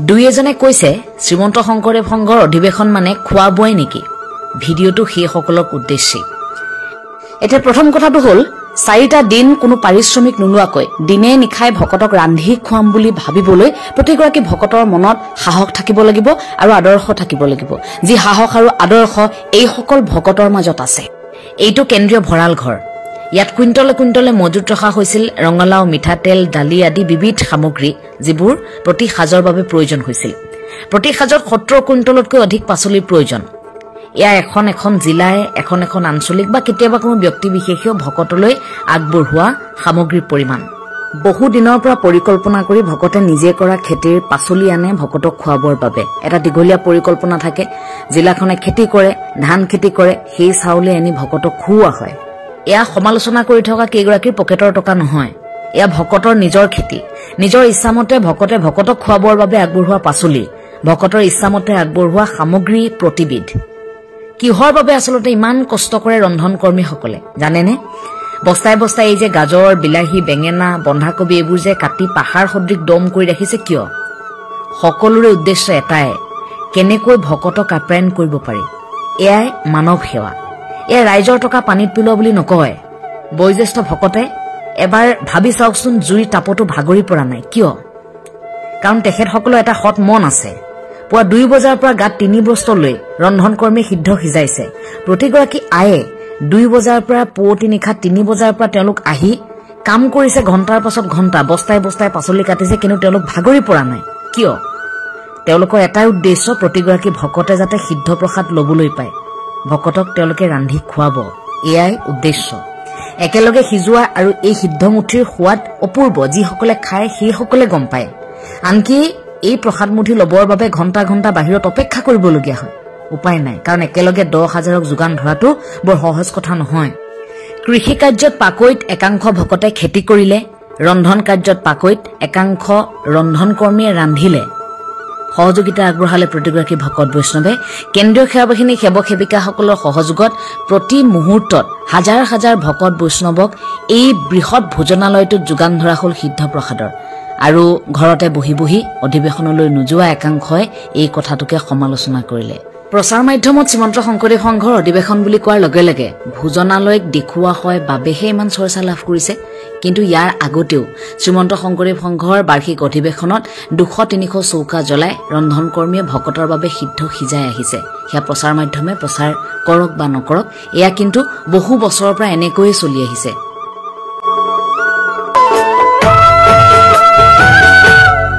দুই এজনে কৈছে শ্ৰীমন্ত শংকৰদেৱ সংঘৰ অধিৱেশন মানে খোৱা বোৱাই নেকি ভিডিঅটো সেইসকলক উদ্দেশ্যি এতিয়া প্ৰথম কথাটো হ'ল 4টা দিন কোনো পাৰিশ্ৰমিক নোলোৱাকৈ দিনে নিখাই ভকতক ৰান্ধি খুৱাম বুলি ভাবিবলৈ প্ৰতিগৰাকী ভকতৰ মনত সাহস থাকিব লাগিব আৰু আদৰ্শ থাকিব লাগিব যি সাহস আৰু আদৰ্শ এই সকল ভকতৰ মাজত আছে এইটো কেন্দ্ৰীয় ভঁৰাল ঘৰ ইয়াত কুইণ্টলে কুইণ্টলে মজুত ৰখা হৈছিল ৰঙালাও মিঠাতেল দালি আদি বিবিধ সামগ্ৰী যিবোৰ প্ৰতি সাজৰ বাবে প্ৰয়োজন হৈছিল প্ৰতি সাজত 70 কুইণ্টলতকৈ অধিক পাচলিৰ প্ৰয়োজন এয়া এখন এখন জিলায় এখন এখন আঞ্চলিক বা কেতিয়াবা কোনো ব্যক্তি বিশেষীয় ভকতলৈ আগবঢ়োৱা সামগ্ৰীৰ পৰিমাণ বহু দিনৰ পৰা পৰিকল্পনা কৰি ভকতে নিজে কৰা খেতিৰ পাচলি আনে ভকতক খুৱাবৰ বাবে এটা দীঘলীয়া পৰিকল্পনা থাকে জিলাখনে খেতি কৰে ধান খেতি কৰে সেই চাউলে আনি ভকতক খুওৱা হয় এয়া সমালোচনা কৰি থকা কেইগৰাকীৰ পকেটৰ টকা নহয় এয়া ভকতৰ নিজৰ খেতি নিজৰ ইচ্ছামতে ভকতে ভকতক খুৱাবৰ বাবে আগবঢ়োৱা পাচলি ভকতৰ ইচ্ছামতে আগবঢ়োৱা সামগ্ৰী প্ৰতিবিধ কিহৰ বাবে আসলতে ইমান কষ্ট কৰে ৰন্ধন কৰ্মীসকলে জানেনে বস্তাই বস্তাই এই যে গাজৰ বিলাহী বেঙেনা বন্ধাকবি এইবোৰ যে কাটি পাহাৰ সদৃশ দম কৰি ৰাখিছে কিয় সকলোৰে উদ্দেশ্য এটাই কেনেকৈ ভকতক আপ্যায়ন কৰিব পাৰি এয়াই মানৱ সেৱা এয়া ৰাইজৰ টকা পানীত পেলোৱা বুলি নকয় বয়োজ্যেষ্ঠ ভকতে এবাৰ ভাবি চাওকচোন জুই তাপটো ভাগৰি পৰা নাই কিয় কাৰণ তেখেতসকলৰ এটা হট মন আছে পুৱা 2 বজাৰ পৰা গাত 3 বস্তলৈ ৰন্ধন কৰ্মী সিদ্ধ সিজাইছে প্ৰতিগৰাকী আয়ে 2 বজাৰ পৰা পুৱতি নিশা 3 বজাৰ পৰা তেওঁলোক আহি কাম কৰিছে ঘণ্টাৰ পাছত ঘণ্টা বস্তাই বস্তাই পাচলি কাটিছে কিন্তু তেওঁলোক ভাগৰি পৰা নাই কিয় তেওঁলোকৰ এটাই উদ্দেশ্য প্ৰতিগৰাকী ভকতে যাতে সিদ্ধ প্ৰসাদ লবলৈ পায় ভকতক তেওঁলোকে ৰান্ধি খুৱাব এয়াই উদ্দেশ্য একেলগে সিজোৱা আৰু এই সিদ্ধমুঠিৰ সোৱাদ অপূৰ্ব যিসকলে খায় সেইসকলে গম পায় আনকি এই প্ৰসাদ মুঠি লবৰ বাবে ঘণ্টা ঘণ্টা বাহিৰত অপেক্ষা কৰিবলগীয়া হয় উপায় নাই কাৰণ একেলগে 10,000ক যোগান ধৰাটো বৰ সহজ কথা নহয় কৃষি কাৰ্যত পাকৈত একাংশ ভকতে খেতি কৰিলে ৰন্ধন কাৰ্যত পাকৈত একাংশ ৰন্ধন কৰ্মীয়ে ৰান্ধিলে সহযোগিতা আগবঢ়ালে প্ৰতিগৰাকী ভকত বৈষ্ণৱে কেন্দ্ৰীয় সেৱাবাহিনী সেৱক সেৱিকাসকলৰ সহযোগত প্ৰতি মুহূৰ্তত হাজাৰ হাজাৰ ভকত বৈষ্ণৱক এই বৃহৎ ভোজনালয়টোত যোগান ধৰা হ'ল সিদ্ধ প্ৰসাদৰ আৰু ঘৰতে বহি বহি অধিৱেশনলৈ নোযোৱা একাংশই এই কথাটোকে সমালোচনা কৰিলে প্ৰচাৰ মাধ্যমত শ্ৰীমন্ত শংকৰদেৱ সংঘৰ অধিৱেশন বুলি কোৱাৰ লগে লগে ভোজনালয়ক দেখুওৱা হয় বাবেহে ইমান চৰ্চা লাভ কৰিছে কিন্তু ইয়াৰ আগতেও শ্ৰীমন্ত শংকৰদেৱ সংঘৰ বাৰ্ষিক অধিৱেশনত 200-300 চৌকা জ্বলাই ৰন্ধন কৰ্মীয়ে ভকতৰ বাবে সিদ্ধ সিজাই আহিছে সেয়া প্ৰচাৰ মাধ্যমে প্ৰচাৰ কৰক বা নকৰক এয়া কিন্তু বহু বছৰৰ পৰা এনেকৈয়ে চলি আহিছে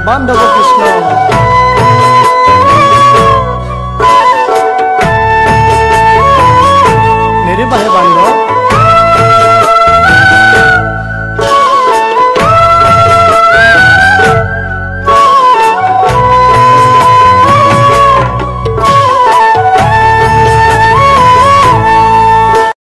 বান্ধৱ কৃষ্ণ